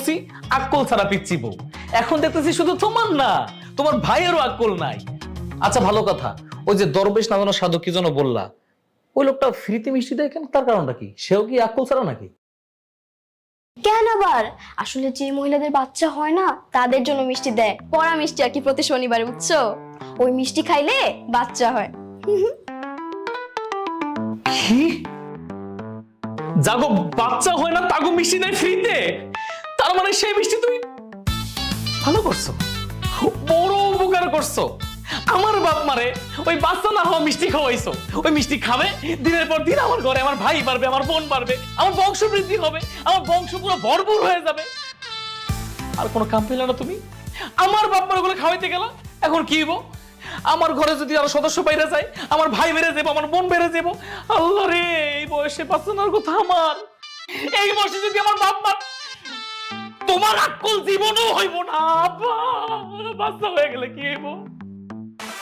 করছি আক্কল ছাড়া পিচ্ছি বউ। এখন দেখতেছি শুধু তোমার না, তোমার ভাইয়েরও আক্কল নাই। আচ্ছা ভালো কথা, ওই যে দরবেশ না জানো সাধু কি যেন বললা, ওই লোকটা ফ্রিতে মিষ্টি দেয় কেন? তার কারণটা কি? সেও কি আক্কল ছাড়া নাকি? কেন আবার? আসলে যে মহিলাদের বাচ্চা হয় না তাদের জন্য মিষ্টি দেয়, পড়া মিষ্টি আর কি, প্রতি শনিবারে, বুঝছো? ওই মিষ্টি খাইলে বাচ্চা হয়। কি? যাগো বাচ্চা হয় না তাগো মিষ্টি দেয় ফ্রিতে? তার মানে সেই মিষ্টি তুমি ভালো করছো, বড় উপকার করছো। আমার বাপ মারে ওই বাচ্চা না হওয়া মিষ্টি খাওয়াইছো। ওই মিষ্টি খাবে, দিনের পর দিন আমার ঘরে আমার ভাই বাড়বে, আমার বোন বাড়বে, আমার বংশ বৃদ্ধি হবে, আমার বংশ পুরো ভরপুর হয়ে যাবে। আর কোনো কাম পেলে না তুমি? আমার বাপ মার ওগুলো খাওয়াইতে গেলা, এখন কি হইব? আমার ঘরে যদি আরো সদস্য বাইরে যায়, আমার ভাই বেড়ে যাবো, আমার বোন বেড়ে যাবো। আল্লাহ রে, এই বয়সে বাঁচানোর কথা আমার। এই বয়সে যদি আমার বাপ মা, তোমার আক্কল জীবনও হইব না। বাচ্চা হয়ে গেলে কি হইব?